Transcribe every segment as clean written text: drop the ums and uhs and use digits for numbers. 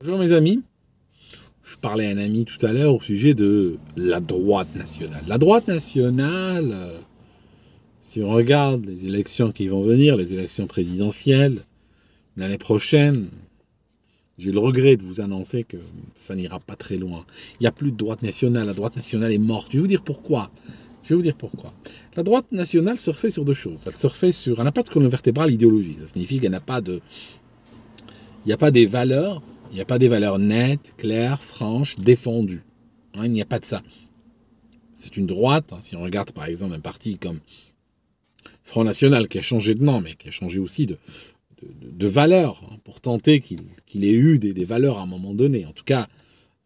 Bonjour mes amis, je parlais à un ami tout à l'heure au sujet de la droite nationale. La droite nationale, si on regarde les élections qui vont venir, les élections présidentielles, l'année prochaine, j'ai le regret de vous annoncer que ça n'ira pas très loin. Il n'y a plus de droite nationale, la droite nationale est morte. Je vais vous dire pourquoi. La droite nationale se refait sur deux choses. Elle n'a pas de colonne vertébrale idéologique. Ça signifie qu'elle n'a pas de... Il n'y a pas des valeurs. Il n'y a pas des valeurs nettes, claires, franches, défendues. Il n'y a pas de ça. C'est une droite, si on regarde par exemple un parti comme Front National, qui a changé de nom, mais qui a changé aussi de valeurs, pour tenter qu'il ait eu des valeurs à un moment donné. En tout cas,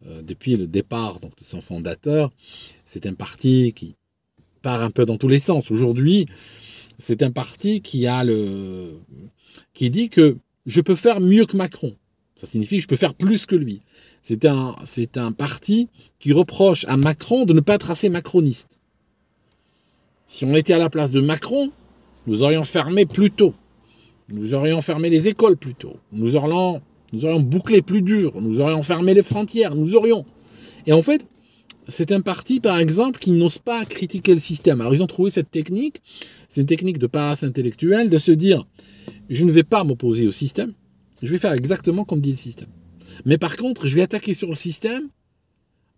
depuis le départ donc, de son fondateur, c'est un parti qui part un peu dans tous les sens. Aujourd'hui, c'est un parti qui dit que je peux faire mieux que Macron. Ça signifie que je peux faire plus que lui. C'est un parti qui reproche à Macron de ne pas être assez macroniste. Si on était à la place de Macron, nous aurions fermé plus tôt. Nous aurions fermé les écoles plus tôt. Nous aurions bouclé plus dur. Nous aurions fermé les frontières. Et en fait, c'est un parti, par exemple, qui n'ose pas critiquer le système. Alors, ils ont trouvé cette technique. C'est une technique de paresse intellectuelle de se dire, je ne vais pas m'opposer au système. Je vais faire exactement comme dit le système. Mais par contre, je vais attaquer sur le système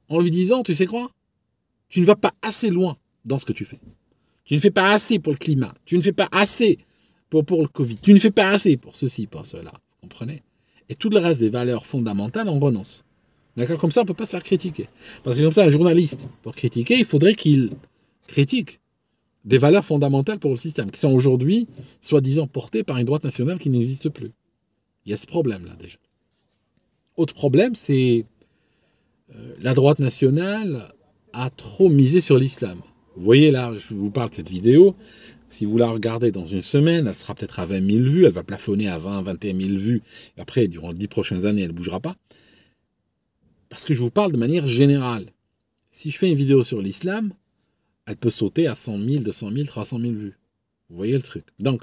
en lui disant, tu sais quoi? Tu ne vas pas assez loin dans ce que tu fais. Tu ne fais pas assez pour le climat. Tu ne fais pas assez pour le Covid. Tu ne fais pas assez pour ceci, pour cela. Vous comprenez? Et tout le reste des valeurs fondamentales, on renonce. D'accord? Comme ça, on ne peut pas se faire critiquer. Parce que comme ça, un journaliste, pour critiquer, il faudrait qu'il critique des valeurs fondamentales pour le système, qui sont aujourd'hui, soi-disant, portées par une droite nationale qui n'existe plus. Il y a ce problème-là, déjà. Autre problème, c'est la droite nationale a trop misé sur l'islam. Vous voyez, là, je vous parle de cette vidéo. Si vous la regardez dans une semaine, elle sera peut-être à 20 000 vues. Elle va plafonner à 20, 21 000 vues. Et après, durant les 10 prochaines années, elle ne bougera pas. Parce que je vous parle de manière générale. Si je fais une vidéo sur l'islam, elle peut sauter à 100 000, 200 000, 300 000 vues. Vous voyez le truc. Donc,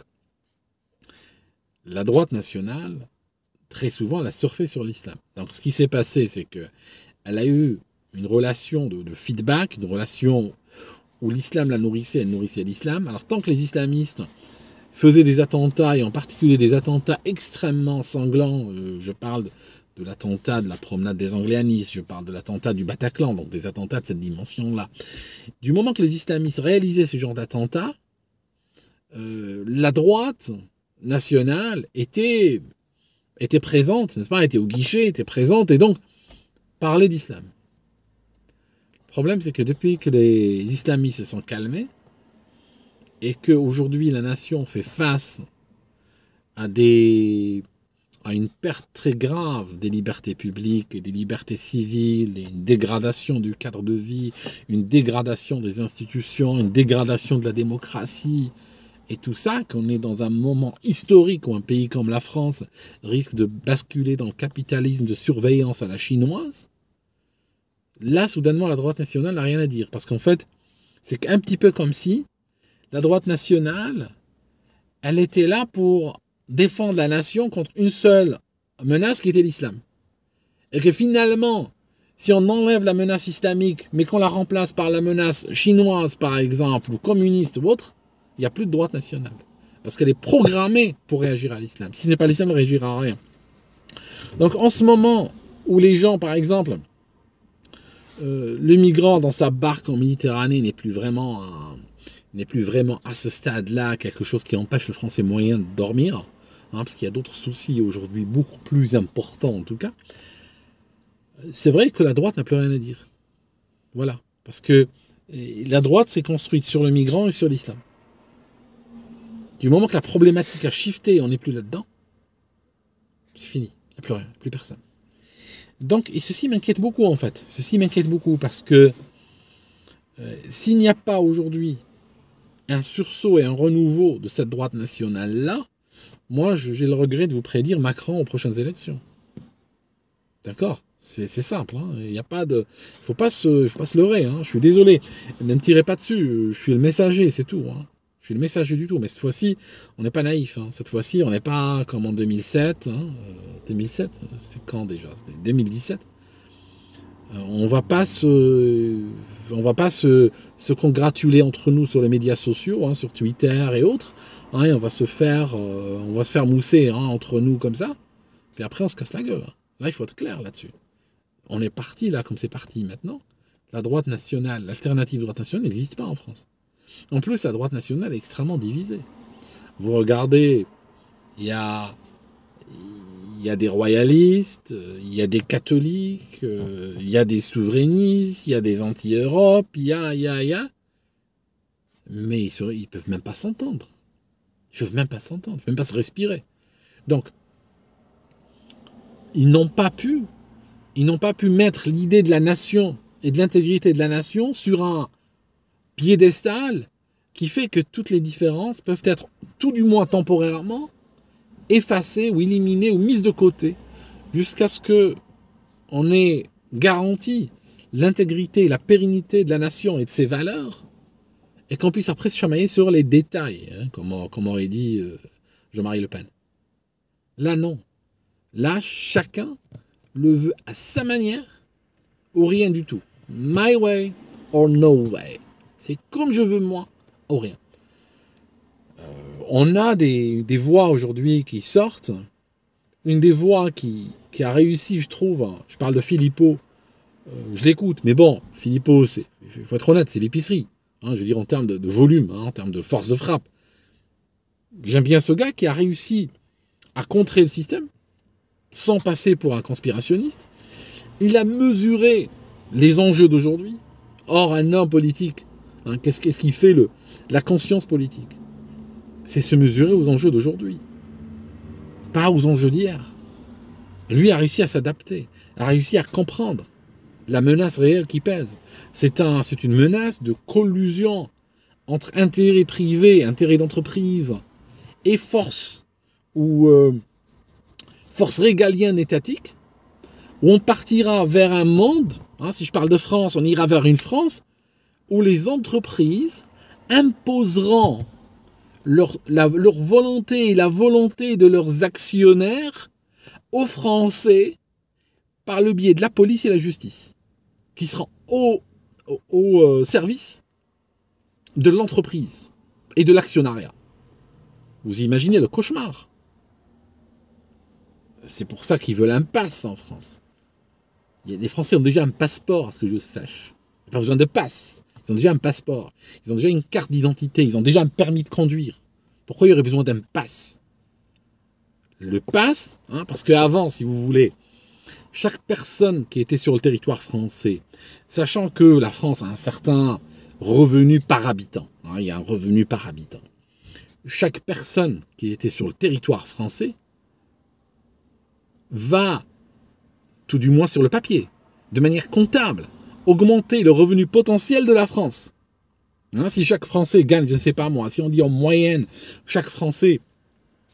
la droite nationale, très souvent, elle a surfé sur l'islam. Donc, ce qui s'est passé, c'est qu'elle a eu une relation de feedback, une relation où l'islam la nourrissait, elle nourrissait l'islam. Alors, tant que les islamistes faisaient des attentats, et en particulier des attentats extrêmement sanglants, je parle de l'attentat de la promenade des Anglais à Nice, je parle de l'attentat du Bataclan, donc des attentats de cette dimension-là. Du moment que les islamistes réalisaient ce genre d'attentats, la droite nationale était présente, n'est-ce pas, était au guichet, était présente, et donc parlait d'islam. Le problème, c'est que depuis que les islamistes se sont calmés, et qu'aujourd'hui la nation fait face à une perte très grave des libertés publiques et des libertés civiles, et une dégradation du cadre de vie, une dégradation des institutions, une dégradation de la démocratie, et tout ça, qu'on est dans un moment historique où un pays comme la France risque de basculer dans le capitalisme de surveillance à la chinoise, là, soudainement, la droite nationale n'a rien à dire. Parce qu'en fait, c'est un petit peu comme si la droite nationale, elle était là pour défendre la nation contre une seule menace qui était l'islam. Et que finalement, si on enlève la menace islamique, mais qu'on la remplace par la menace chinoise, par exemple, ou communiste ou autre, il n'y a plus de droite nationale. Parce qu'elle est programmée pour réagir à l'islam. Si ce n'est pas l'islam, elle ne réagira à rien. Donc en ce moment où les gens, par exemple, le migrant dans sa barque en Méditerranée n'est plus vraiment à ce stade-là quelque chose qui empêche le français moyen de dormir, parce qu'il y a d'autres soucis aujourd'hui beaucoup plus importants en tout cas, c'est vrai que la droite n'a plus rien à dire. Voilà. Parce que la droite s'est construite sur le migrant et sur l'islam. Du moment que la problématique a shifté, on n'est plus là-dedans, c'est fini. Il n'y a plus rien, plus personne. Donc, et ceci m'inquiète beaucoup en fait. Ceci m'inquiète beaucoup parce que s'il n'y a pas aujourd'hui un sursaut et un renouveau de cette droite nationale-là, moi j'ai le regret de vous prédire Macron aux prochaines élections. D'accord? C'est simple. Il n'y a pas de... faut pas se leurrer. Je suis désolé. Ne me tirez pas dessus. Je suis le messager, c'est tout. suis le messager du tout. Mais cette fois-ci, on n'est pas naïf. Hein. Cette fois-ci, on n'est pas comme en 2007. Hein. 2007, c'est quand déjà? C'était 2017. On va pas se congratuler entre nous sur les médias sociaux, hein, sur Twitter et autres. Hein, et on va se faire mousser, hein, entre nous comme ça. Puis après, on se casse la gueule. Hein. Là, il faut être clair là-dessus. On est parti là, comme c'est parti maintenant. La droite nationale, l'alternative droite nationale n'existe pas en France. En plus, la droite nationale est extrêmement divisée. Vous regardez, il y a des royalistes, il y a des catholiques, il y a des souverainistes, il y a des anti-Europe, il y a. Mais ils peuvent même pas s'entendre. Ils peuvent même pas s'entendre, même pas se respirer. Donc, ils n'ont pas pu mettre l'idée de la nation et de l'intégrité de la nation sur un piédestal qui fait que toutes les différences peuvent être, tout du moins temporairement, effacées ou éliminées ou mises de côté jusqu'à ce que on ait garanti l'intégrité, la pérennité de la nation et de ses valeurs et qu'on puisse après se chamailler sur les détails, hein, comme aurait dit Jean-Marie Le Pen. Là, non. Là, chacun le veut à sa manière ou rien du tout. My way or no way. C'est comme je veux moi ou rien. On a des voix aujourd'hui qui sortent. Une des voix qui a réussi, je trouve, hein, je parle de Philippot, je l'écoute, mais bon, Philippot, il faut être honnête, c'est l'épicerie. Hein, je veux dire en termes de volume, hein, en termes de force de frappe. J'aime bien ce gars qui a réussi à contrer le système sans passer pour un conspirationniste. Il a mesuré les enjeux d'aujourd'hui. Or, un homme politique, hein, qu'est-ce qui fait la conscience politique? C'est se mesurer aux enjeux d'aujourd'hui, pas aux enjeux d'hier. Lui a réussi à s'adapter, a réussi à comprendre la menace réelle qui pèse. C'est une menace de collusion entre intérêts privés, intérêts d'entreprise et forces régaliennes étatiques, où on partira vers un monde, hein, si je parle de France, on ira vers une France où les entreprises imposeront leur volonté et la volonté de leurs actionnaires aux Français par le biais de la police et la justice, qui seront au service de l'entreprise et de l'actionnariat. Vous imaginez le cauchemar. C'est pour ça qu'ils veulent un pass en France. Les Français ont déjà un passeport, à ce que je sache. Il n'y a pas besoin de passe. Ils ont déjà un passeport. Ils ont déjà une carte d'identité. Ils ont déjà un permis de conduire. Pourquoi il y aurait besoin d'un pass? Le pass, hein, parce qu'avant, si vous voulez, chaque personne qui était sur le territoire français, sachant que la France a un certain revenu par habitant, hein, il y a un revenu par habitant, chaque personne qui était sur le territoire français va, tout du moins sur le papier, de manière comptable, augmenter le revenu potentiel de la France. Hein, si chaque Français gagne, je ne sais pas moi, si on dit en moyenne, chaque Français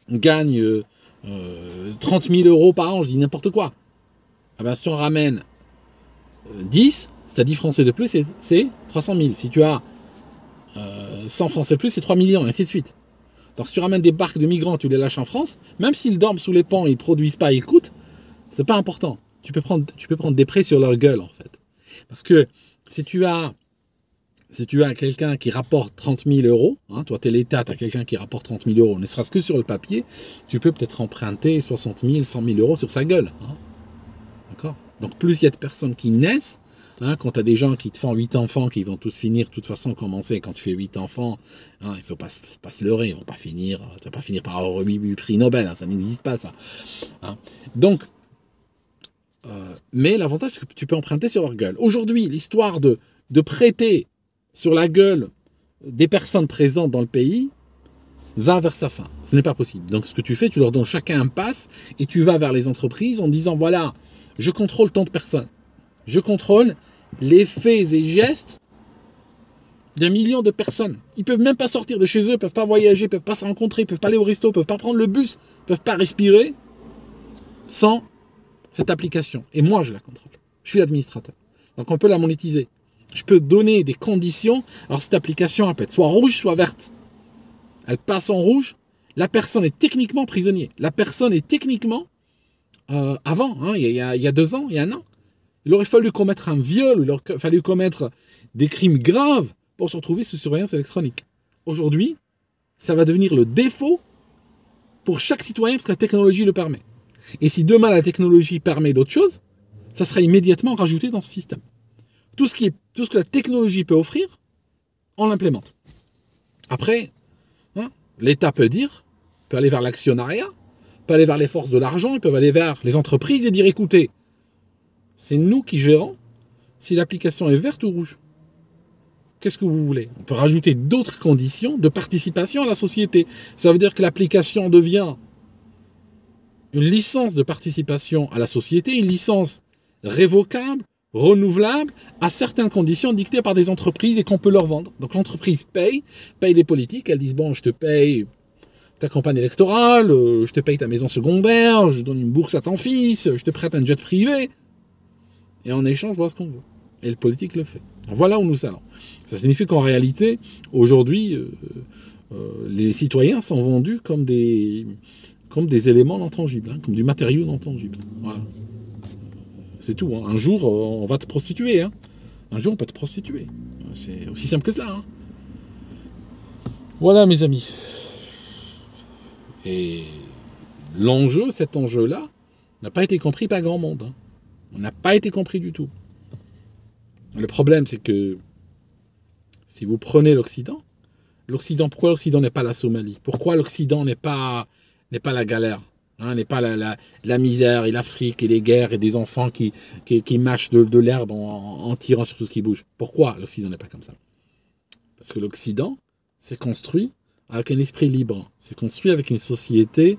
gagne 30 000 euros par an, je dis n'importe quoi. Ah ben, si on ramène 10, c'est-à-dire 10 Français de plus, c'est 300 000. Si tu as 100 Français de plus, c'est 3 millions, et ainsi de suite. Donc si tu ramènes des barques de migrants, tu les lâches en France, même s'ils dorment sous les ponts, ils ne produisent pas, ils coûtent, c'est pas important. Tu peux prendre des prêts sur leur gueule, en fait. Parce que si tu as quelqu'un qui rapporte 30 000 euros, hein, toi tu es l'État, tu as quelqu'un qui rapporte 30 000 euros, ne serait-ce que sur le papier, tu peux peut-être emprunter 60 000, 100 000 euros sur sa gueule. Hein. D'accord? Donc plus il y a de personnes qui naissent, hein, quand tu as des gens qui te font 8 enfants, qui vont tous finir, de toute façon, commencer quand tu fais 8 enfants, hein, il ne faut pas se leurrer, tu ne vas pas finir par avoir remis le prix Nobel, hein, ça n'existe pas ça. Hein. Donc, mais l'avantage c'est que tu peux emprunter sur leur gueule. Aujourd'hui, l'histoire de prêter sur la gueule des personnes présentes dans le pays va vers sa fin. Ce n'est pas possible. Donc ce que tu fais, tu leur donnes chacun un pass et tu vas vers les entreprises en disant voilà, je contrôle tant de personnes. Je contrôle les faits et gestes d'un million de personnes. Ils peuvent même pas sortir de chez eux, peuvent pas voyager, peuvent pas se rencontrer, peuvent pas aller au resto, peuvent pas prendre le bus, peuvent pas respirer sans cette application. Et moi, je la contrôle. Je suis l'administrateur. Donc on peut la monétiser. Je peux donner des conditions. Alors cette application, elle peut être soit rouge, soit verte. elle passe en rouge, la personne est techniquement prisonnier. La personne est techniquement, avant, hein, il y a 2 ans, il y a 1 an, il aurait fallu commettre un viol, il aurait fallu commettre des crimes graves pour se retrouver sous surveillance électronique. Aujourd'hui, ça va devenir le défaut pour chaque citoyen parce que la technologie le permet. Et si demain la technologie permet d'autres choses, ça sera immédiatement rajouté dans ce système. Tout ce que la technologie peut offrir, on l'implémente. Après, hein, l'État peut aller vers l'actionnariat, peut aller vers les forces de l'argent, ils peuvent aller vers les entreprises et dire écoutez, c'est nous qui gérons si l'application est verte ou rouge. Qu'est-ce que vous voulez? On peut rajouter d'autres conditions de participation à la société. Ça veut dire que l'application devient une licence de participation à la société, une licence révocable, renouvelable, à certaines conditions dictées par des entreprises et qu'on peut leur vendre. Donc l'entreprise paye les politiques, elles disent bon, je te paye ta campagne électorale, je te paye ta maison secondaire, je donne une bourse à ton fils, je te prête un jet privé, et en échange, voilà ce qu'on veut. Et le politique le fait. Alors voilà où nous allons. Ça signifie qu'en réalité, aujourd'hui, les citoyens sont vendus comme des éléments non tangibles, hein, comme du matériau non tangible. Voilà. C'est tout. Hein. Un jour, on va te prostituer. Hein. Un jour, on peut te prostituer. C'est aussi simple que cela. Hein. Voilà, mes amis. Et l'enjeu, cet enjeu-là, n'a pas été compris par grand monde. Hein. On n'a pas été compris du tout. Le problème, c'est que si vous prenez l'Occident, pourquoi l'Occident n'est pas la Somalie? Pourquoi l'Occident n'est pas la galère, hein, n'est pas la misère et l'Afrique et les guerres et des enfants qui mâchent de l'herbe en tirant sur tout ce qui bouge? Pourquoi l'Occident n'est pas comme ça? Parce que l'Occident s'est construit avec un esprit libre, s'est construit avec une société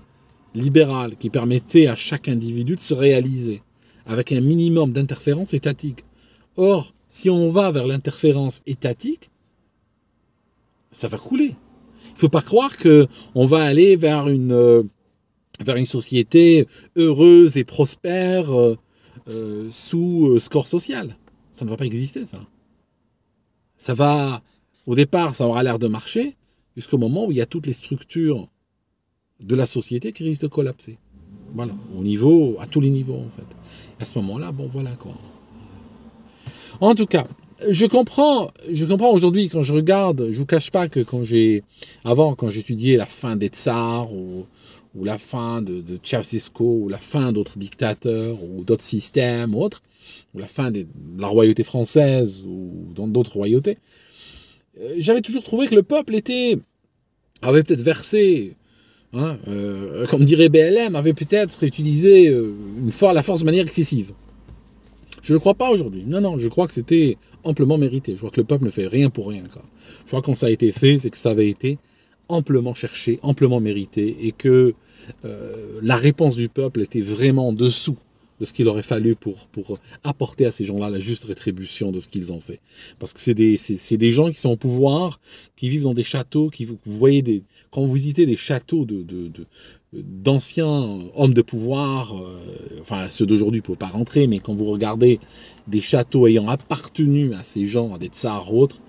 libérale qui permettait à chaque individu de se réaliser avec un minimum d'interférence étatique. Or, si on va vers l'interférence étatique, ça va couler. Il ne faut pas croire qu'on va aller vers une société heureuse et prospère sous score social. Ça ne va pas exister, ça. Au départ, ça aura l'air de marcher, jusqu'au moment où il y a toutes les structures de la société qui risquent de collapser. Voilà, à tous les niveaux, en fait. Et à ce moment-là, bon, voilà, quoi. En tout cas, je comprends aujourd'hui quand je regarde, je vous cache pas que quand j'étudiais la fin des tsars ou la fin de Ceausescu ou la fin d'autres dictateurs ou d'autres systèmes ou autres, ou la fin de la royauté française ou dans d'autres royautés, j'avais toujours trouvé que le peuple avait peut-être versé, hein, comme dirait BLM, avait peut-être utilisé la force de manière excessive. Je ne le crois pas aujourd'hui. Non, je crois que c'était amplement mérité. Je crois que le peuple ne fait rien pour rien. Quoi. Je crois que quand ça a été fait, c'est que ça avait été amplement cherché, amplement mérité, et que la réponse du peuple était vraiment en dessous de ce qu'il aurait fallu pour apporter à ces gens-là la juste rétribution de ce qu'ils ont fait. Parce que c'est des gens qui sont au pouvoir, qui vivent dans des châteaux, vous voyez quand vous visitez des châteaux d'anciens hommes de pouvoir, enfin ceux d'aujourd'hui ne peuvent pas rentrer, mais quand vous regardez des châteaux ayant appartenu à ces gens, à des tsars ou autres,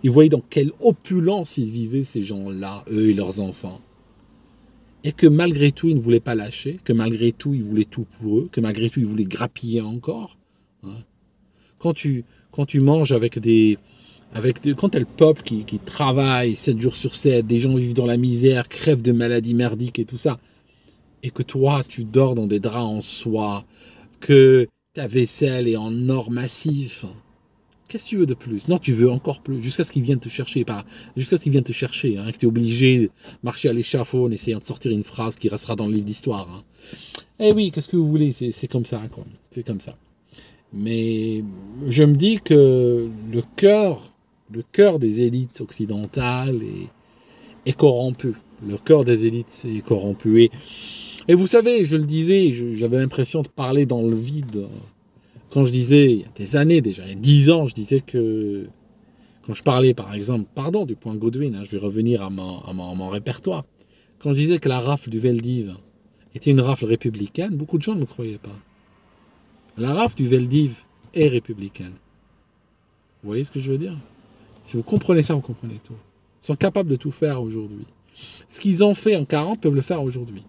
et vous voyez dans quelle opulence ils vivaient ces gens-là, eux et leurs enfants. Et que malgré tout, ils ne voulaient pas lâcher, que malgré tout, ils voulaient tout pour eux, que malgré tout, ils voulaient grappiller encore. Hein. Quand tu manges quand t'as le peuple qui travaille 7 jours sur 7, des gens vivent dans la misère, crèvent de maladies merdiques et tout ça, et que toi, tu dors dans des draps en soie, que ta vaisselle est en or massif, qu'est-ce que tu veux de plus? Non, tu veux encore plus, jusqu'à ce qu'ils viennent te chercher, hein, que tu es obligé de marcher à l'échafaud en essayant de sortir une phrase qui restera dans le livre d'histoire. Hein. Eh oui, qu'est-ce que vous voulez? C'est comme ça, quoi. C'est comme ça. Mais je me dis que le cœur des élites occidentales est corrompu. Le cœur des élites est corrompu. Et vous savez, je le disais, j'avais l'impression de parler dans le vide. Quand je disais, il y a des années déjà, il y a 10 ans, je disais que, quand je parlais par exemple, du point Godwin, hein, je vais revenir à mon répertoire, quand je disais que la rafle du Veldiv était une rafle républicaine, beaucoup de gens ne me croyaient pas. La rafle du Veldiv est républicaine. Vous voyez ce que je veux dire? Si vous comprenez ça, vous comprenez tout. Ils sont capables de tout faire aujourd'hui. Ce qu'ils ont fait en 40 peuvent le faire aujourd'hui.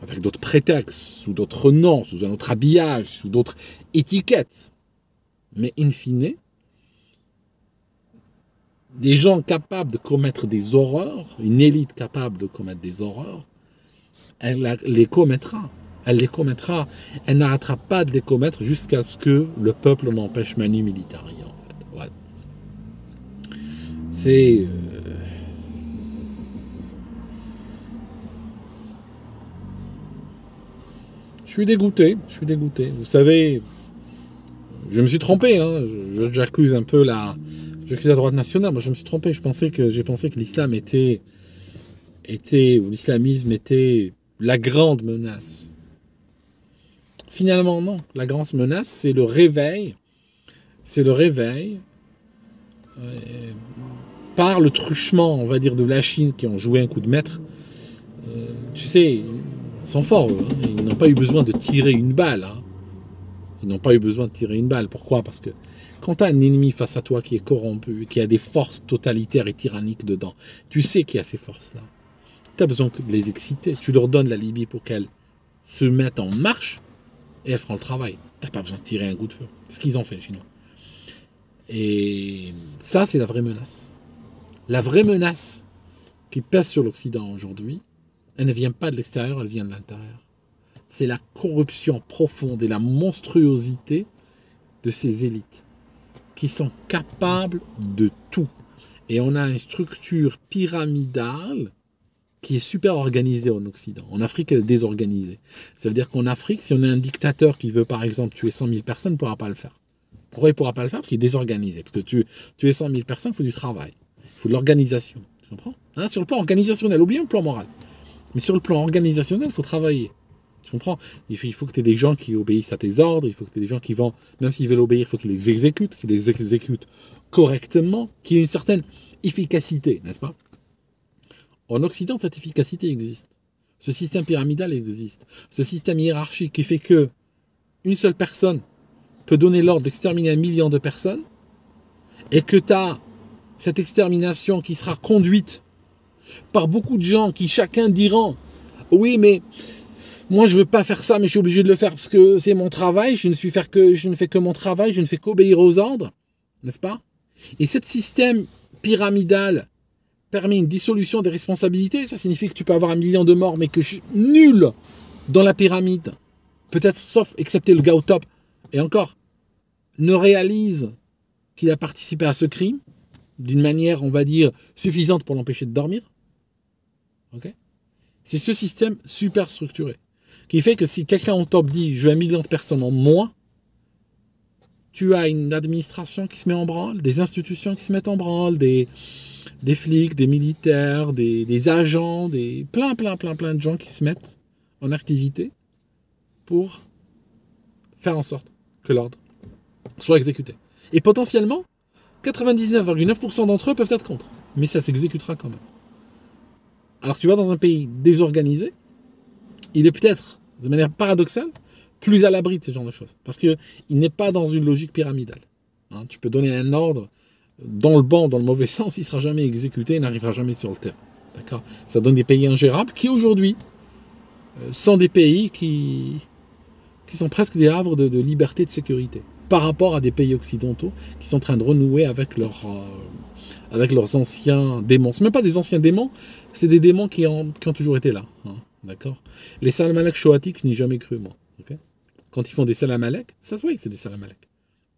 Avec d'autres prétextes, sous d'autres noms, sous un autre habillage, sous d'autres étiquettes. Mais in fine, des gens capables de commettre des horreurs, une élite capable de commettre des horreurs, elle les commettra. Elle les commettra. Elle n'arrêtera pas de les commettre jusqu'à ce que le peuple n'empêche manu militari. En fait. Voilà. C'est... Je suis dégoûté. Vous savez, je me suis trompé. Hein. J'accuse un peu j'accuse la droite nationale. Moi, je me suis trompé. J'ai pensé que l'islam ou l'islamisme était la grande menace. Finalement, non. La grande menace, c'est le réveil. Par le truchement, on va dire, de la Chine qui ont joué un coup de maître. Tu sais, ils sont forts, eux, hein. Ils n'ont pas eu besoin de tirer une balle. Hein. Pourquoi? Parce que quand tu as un ennemi face à toi qui est corrompu, qui a des forces totalitaires et tyranniques dedans, tu sais qu'il y a ces forces-là. Tu as besoin de les exciter. Tu leur donnes la Libye pour qu'elles se mettent en marche et elles feront le travail. Tu n'as pas besoin de tirer un coup de feu. C'est ce qu'ils ont fait, les Chinois. Et ça, c'est la vraie menace. La vraie menace qui pèse sur l'Occident aujourd'hui, elle ne vient pas de l'extérieur, elle vient de l'intérieur. C'est la corruption profonde et la monstruosité de ces élites qui sont capables de tout. Et on a une structure pyramidale qui est super organisée en Occident. En Afrique, elle est désorganisée. Ça veut dire qu'en Afrique, si on a un dictateur qui veut, par exemple, tuer 100 000 personnes, il ne pourra pas le faire. Pourquoi il ne pourra pas le faire? Parce qu'il est désorganisé. Parce que tuer 100 000 personnes, il faut du travail. Il faut de l'organisation. Tu comprends? Hein, sur le plan organisationnel, oublions le plan moral. Mais sur le plan organisationnel, il faut travailler. Tu comprends? Il faut que tu aies des gens qui obéissent à tes ordres, il faut que tu aies des gens qui vont, même s'ils veulent obéir, il faut qu'ils les exécutent correctement, qu'il y ait une certaine efficacité, n'est-ce pas? En Occident, cette efficacité existe. Ce système pyramidal existe. Ce système hiérarchique qui fait que une seule personne peut donner l'ordre d'exterminer 1 million de personnes et que tu as cette extermination qui sera conduite par beaucoup de gens qui chacun diront « Oui, mais moi je veux pas faire ça, mais je suis obligé de le faire parce que c'est mon travail, je ne fais que mon travail, je ne fais qu'obéir aux ordres. » N'est-ce pas? Et ce système pyramidal permet une dissolution des responsabilités. Ça signifie que tu peux avoir 1 million de morts, mais que nul dans la pyramide, peut-être sauf excepté le gars au top, et encore, ne réalise qu'il a participé à ce crime d'une manière, on va dire, suffisante pour l'empêcher de dormir. Okay? C'est ce système super structuré qui fait que si quelqu'un au top dit « je veux 1 million de personnes en moins », tu as une administration qui se met en branle, des institutions qui se mettent en branle, des flics, des militaires, des agents, plein de gens qui se mettent en activité pour faire en sorte que l'ordre soit exécuté. Et potentiellement, 99,9% d'entre eux peuvent être contre. Mais ça s'exécutera quand même. Alors tu vois, dans un pays désorganisé, il est peut-être, de manière paradoxale, plus à l'abri de ce genre de choses. Parce qu'il n'est pas dans une logique pyramidale. Hein, tu peux donner un ordre dans le bon, dans le mauvais sens, il ne sera jamais exécuté, il n'arrivera jamais sur le terrain. D'accord? Ça donne des pays ingérables qui, aujourd'hui, sont des pays qui sont presque des havres de liberté et de sécurité par rapport à des pays occidentaux qui sont en train de renouer avec leurs anciens démons. Ce n'est même pas des anciens démons, c'est des démons qui ont toujours été là. Hein, d'accord? Les Salam Alek shoatiques, je n'y ai jamais cru, moi. Okay? Quand ils font des Salam Alek, ça se voit que c'est des Salam Alek.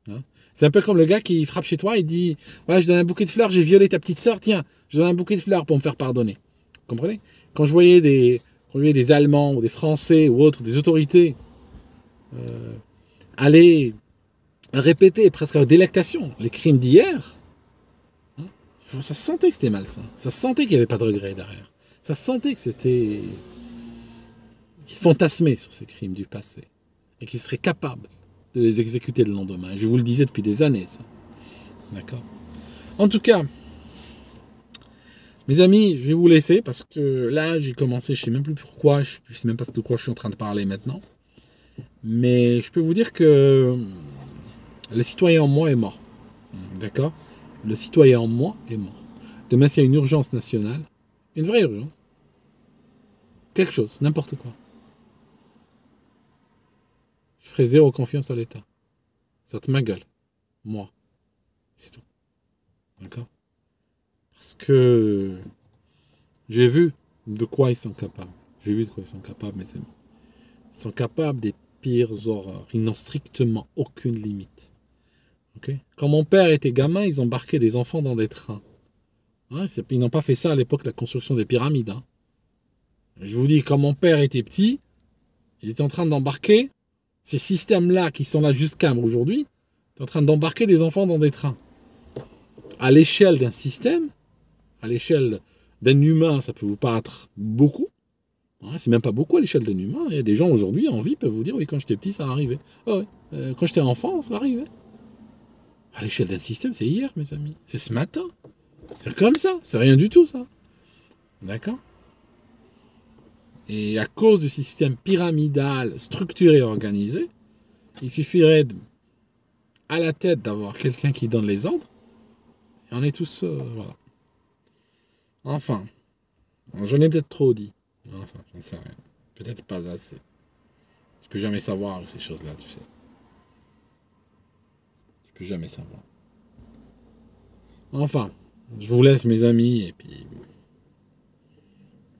Hein? C'est un peu comme le gars qui frappe chez toi et dit « Ouais, je donne un bouquet de fleurs, j'ai violé ta petite sœur, tiens, je donne un bouquet de fleurs pour me faire pardonner. » Vous comprenez? Quand je voyais des Allemands ou des Français ou autres, des autorités aller répéter presque avec délectation les crimes d'hier, hein, ça se sentait que c'était malsain. Ça se sentait qu'il n'y avait pas de regret derrière. Ça se sentait que c'était... qu'ils fantasmaient sur ces crimes du passé et qu'ils seraient capables de les exécuter le lendemain. Je vous le disais depuis des années, ça. D'accord? En tout cas, mes amis, je vais vous laisser parce que là, j'ai commencé, je ne sais même plus pourquoi, je ne sais même pas de quoi je suis en train de parler maintenant. Mais je peux vous dire que le citoyen en moi est mort. D'accord? Le citoyen en moi est mort. Demain, s'il y a une urgence nationale, Une vraie urgence. Quelque chose, n'importe quoi. Je ferai zéro confiance à l'État. Ça te ma gueule. Moi. C'est tout. D'accord? Parce que j'ai vu de quoi ils sont capables. J'ai vu de quoi ils sont capables, mes amis. Ils sont capables des pires horreurs. Ils n'ont strictement aucune limite. Okay? Quand mon père était gamin, ils embarquaient des enfants dans des trains. Ouais, ils n'ont pas fait ça à l'époque de la construction des pyramides. Hein. Je vous dis, quand mon père était petit, ils étaient en train d'embarquer ces systèmes-là qui sont là jusqu'à aujourd'hui, ils étaient en train d'embarquer des enfants dans des trains. À l'échelle d'un système, à l'échelle d'un humain, ça peut vous paraître beaucoup. Ouais, c'est même pas beaucoup à l'échelle d'un humain. Il y a des gens aujourd'hui en vie peuvent vous dire oui, quand j'étais petit, ça arrivait. Oh, ouais. Quand j'étais enfant, ça arrivait. À l'échelle d'un système, c'est hier, mes amis. C'est ce matin. C'est comme ça. C'est rien du tout, ça. D'accord? Et à cause du système pyramidal, structuré, organisé, il suffirait à la tête d'avoir quelqu'un qui donne les ordres. Et on est tous... voilà. Enfin. J'en ai peut-être trop dit. Enfin, j'en sais rien. Peut-être pas assez. Tu peux jamais savoir ces choses-là, tu sais. Tu peux jamais savoir. Enfin, je vous laisse mes amis et puis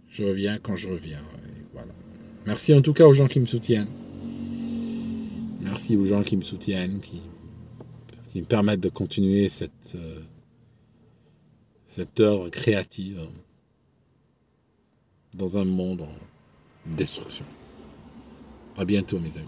je reviens quand je reviens. Et voilà. Merci en tout cas aux gens qui me soutiennent. Merci aux gens qui me soutiennent, qui me permettent de continuer cette œuvre créative dans un monde en destruction. À bientôt mes amis.